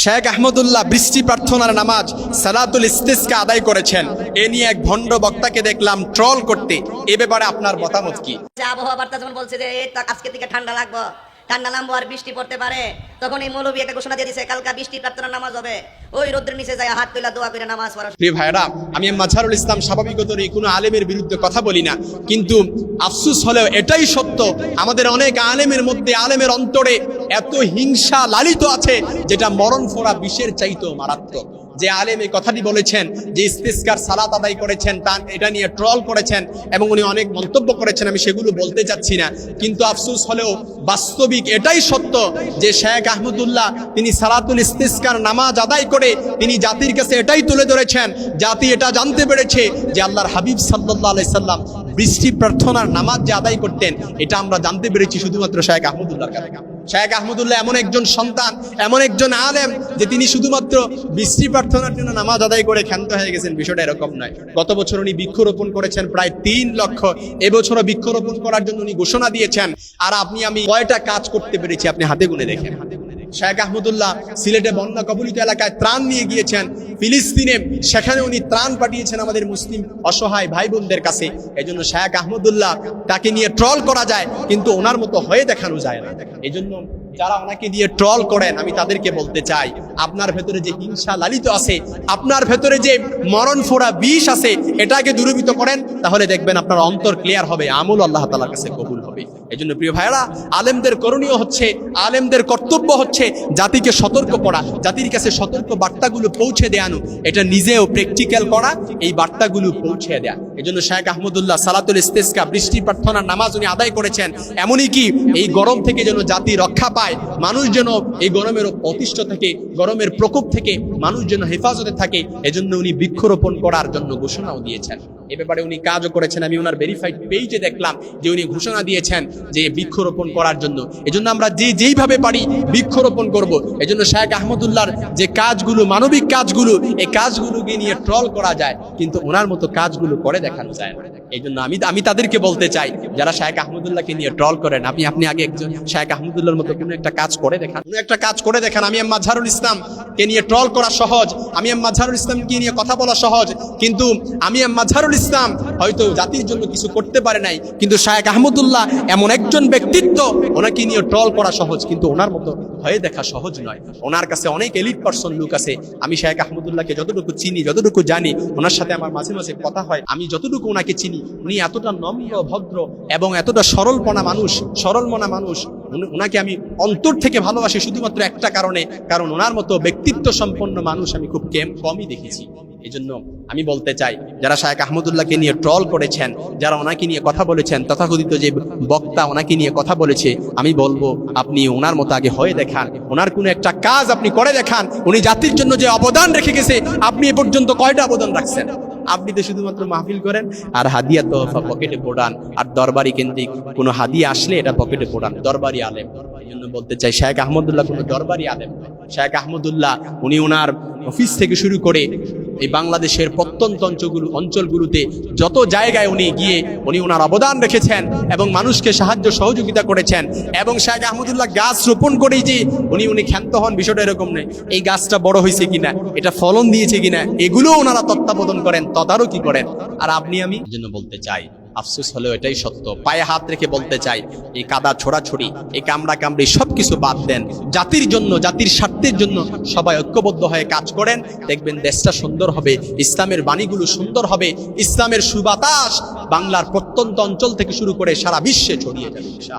শেখ আহমদুল্লাহ বৃষ্টি প্রার্থনার নামাজ সালাতুল ইস্তিসকা আদায় করেছেন। এ নিয়ে এক ভণ্ড বক্তাকে দেখলাম ট্রল করতে। এ ব্যাপারে আপনার মতামত কি? আবহাওয়া বার্তা যেমন বলছে যে আজকে থেকে ঠান্ডা লাগবে, ঠান্ডা নামবো আর বৃষ্টি পড়তে পারে, তখন এই মৌলবী একটা ঘোষণা দিয়ে দিয়েছে কালকা বৃষ্টি প্রার্থনার নামাজ হবে। ওই রোদ্রের নিচে যায় হাত তুলা দোয়া করে নামাজ পড়া। প্রিয় ভাইরা, আমি মাজহারুল ইসলাম স্বাভাবিকতই কোনো আলেমের বিরুদ্ধে কথা বলি না, কিন্তু আফসোস হলেও এটাই সত্য, আমাদের অনেক আলেমের মধ্যে, আলেমের অন্তরে এত হিংসা লালিত আছে যেটা মরণ ফোড়া বিষের চাইতেও মারাত্মক। যে আলেম এই কথাটি বলেছেন, যে ইস্তিসকার সালাত আদায় করেছেন, তার এটা নিয়ে ট্রল করেছেন এবং উনি অনেক মন্তব্য করেছেন, আমি সেগুলো বলতে চাচ্ছি না, কিন্তু আফসোস হলেও বাস্তবিক এটাই সত্য যে শেখ আহমদুল্লাহ তিনি সালাতুল ইস্তিসকার নামাজ আদায় করে তিনি জাতির কাছে এটাই তুলে ধরেছেন, জাতি এটা জানতে পেরেছে যে আল্লাহর হাবিব সাল্লাল্লাহু আলাইহি সাল্লাম বৃষ্টি প্রার্থনার নামাজ যে আদায় করতেন, এটা আমরা জানতে পেরেছি শুধুমাত্র শেখ আহমদুল্লাহর কাছে। শেখ আহমদুল্লাহ এমন একজন সন্তান, এমন একজন আলেম যে তিনি শুধুমাত্র বৃষ্টি প্রার্থনার জন্য নামাজ আদায় করে ক্ষান্ত হয়ে গেছেন, বিষয়টা এরকম নয়। গত বছর উনি বৃক্ষরোপণ করেছেন প্রায় 3 লক্ষ, এবছরও বৃক্ষরোপণ করার জন্য উনি ঘোষণা দিয়েছেন। আর আপনি আমি কয়টা কাজ করতে পেরেছি আপনি হাতে গুনে দেখেন। শেখ আহমদুল্লাহ সিলেটে বন্যা কবলিত এলাকায় ত্রাণ নিয়ে গিয়েছেন, ফিলিস্তিনে সেখানে উনি ত্রাণ পাঠিয়েছেন আমাদের মুসলিম অসহায় ভাই বোনদের কাছে। এজন্য শেখ আহমদুল্লাহ তাকে নিয়ে ট্রল করা যায়, কিন্তু ওনার মতো হয়ে দেখানো যায় না। এজন্য যারা ওনাকে দিয়ে ট্রল করেন, আমি তাদেরকে বলতে চাই, আপনার ভেতরে যে হিংসা লালিত আছে, আপনার ভেতরে যে মরণ ফোড়া বিষ আছে, এটাকে দূরীভূত করেন, তাহলে দেখবেন আপনার অন্তর ক্লিয়ার হবে, আমল আল্লাহ তাআলার কাছে কবুল হবে। এজন্য প্রিয় ভাইরা, আলেমদের করণীয় হচ্ছে, আলেমদের কর্তব্য হচ্ছে জাতিকে সতর্ক করা, জাতির কাছে সতর্ক বার্তাগুলো পৌঁছে দেয়ানো, এটা নিজেও প্র্যাকটিক্যাল করা, এই বার্তাগুলো পৌঁছে দেয়া। এজন্য শেখ আহমদুল্লাহ সালাতুল ইস্তিসকা বৃষ্টি প্রার্থনার নামাজ উনি আদায় করেছেন। এমনই কি এই গরম থেকে যেন জাতি রক্ষা পায়, মানুষ যেন এই গরমের অতিষ্ঠ থেকে, গরমের প্রকোপ থেকে মানুষ যেন হেফাজতে থাকে, এজন্য উনি বৃক্ষরোপণ করার জন্য ঘোষণাও দিয়েছেন। এ ব্যাপারে উনি কাজও করেছেন। আমি ওনার ভেরিফাইড পেজে দেখলাম যে উনি ঘোষণা দিয়েছেন যে বৃক্ষরোপণ করার জন্য। এজন্য আমরা যেইভাবে পারি বৃক্ষরোপণ করব। এজন্য শেখ আহমদুল্লাহর যে কাজগুলো, মানবিক কাজগুলো, এই কাজগুলোকে নিয়ে ট্রল করা যায়, কিন্তু ওনার মতো কাজগুলো করে দেখানো যায় না। এই জন্য আমি তাদেরকে বলতে চাই, যারা শেখ আহমদুল্লাহকে নিয়ে ট্রল করেন, আপনি আগে একজন শেখ আহমদুল্লাহর মতো কোনো একটা কাজ করে দেখান, কোনো একটা কাজ করে দেখান। আমি মাজহারুল ইসলামকে নিয়ে ট্রল করা সহজ, আমি মাজহারুল ইসলামকে নিয়ে কথা বলা সহজ, কিন্তু আমি মাজহারুল ইসলাম হয়তো জাতির জন্য কিছু করতে পারে নাই, কিন্তু শেখ আহমদুল্লাহ এমন একজন ব্যক্তিত্ব, ওনাকে নিয়ে ট্রল করা সহজ, কিন্তু ওনার মতো হয়ে দেখা সহজ নয়। ওনার কাছে অনেক এলিট পার্সন লোক আছে। আমি শেখ আহমদুল্লাহকে যতটুকু চিনি, যতটুকু জানি, ওনার সাথে আমার মাঝে মাঝে কথা হয়, আমি যতটুকু ওনাকে চিনি, উনি এতটা নম্র, ভদ্র এবং এতটা সরল মনা মানুষ। ওনাকে আমি অন্তর থেকে ভালোবাসি শুধুমাত্র একটা কারণে, কারণ ওনার মতো ব্যক্তিত্ব সম্পন্ন মানুষ আমি খুব কমই দেখেছি। এই জন্য আমি বলতে চাই, যারা শেখ আহমদুল্লাহকে নিয়ে ট্রল করেছেন, যারা ওনাকে নিয়ে কথা বলেছেন, তথাকথিত যে বক্তা ওনাকে নিয়ে কথা বলেছে, আমি বলবো আপনি ওনার মতো আগে হয়ে দেখান, ওনার কোনো একটা কাজ আপনি করে দেখান। উনি জাতির জন্য যে অবদান রেখে গেছে, আপনি এ পর্যন্ত কয়টা অবদান রাখছেন? আপনি তো শুধুমাত্র মাহফিল করেন আর হাদিয়া তোহফা পকেটে পোড়ান, আর দরবারি কেন্দ্রিক কোনো হাদিয়া আসলে এটা পকেটে পোড়ান, দরবারি আলেম। এই জন্য বলতে চাই, শেখ আহমদুল্লাহ কোনো দরবারি আলেম। শেখ আহমদুল্লাহ উনি ওনার অফিস থেকে শুরু করে এই বাংলাদেশের প্রত্যন্ত অঞ্চলগুলোতে যত জায়গায় উনি গিয়ে উনি ওনার অবদান রেখেছেন এবং মানুষকে সাহায্য সহযোগিতা করেছেন। এবং শেখ আহমদুল্লাহ গাছ রোপণ করেই যে উনি ক্ষান্ত হন, বিষয়টা এরকম নেই। এই গাছটা বড় হয়েছে কিনা, এটা ফলন দিয়েছে কিনা, এগুলো ওনারা তত্ত্বাবধান করেন, তদারকি করেন। আর আপনি আমি এই জন্য বলতে চাই, আফসোস হলেও এটাই সত্য, পায়ে হাত রেখে বলতে চাই, এই কাদা ছোড়াছড়ি, এই কামড়া কামড়ি সবকিছু বাদ দেন। জাতির জন্য, জাতির স্বার্থের জন্য সবাই ঐক্যবদ্ধ হয়ে কাজ করেন, দেখবেন দেশটা সুন্দর হবে, ইসলামের বাণীগুলো সুন্দর হবে, ইসলামের সুবাতাস বাংলার প্রত্যন্ত অঞ্চল থেকে শুরু করে সারা বিশ্বে ছড়িয়ে যাবে।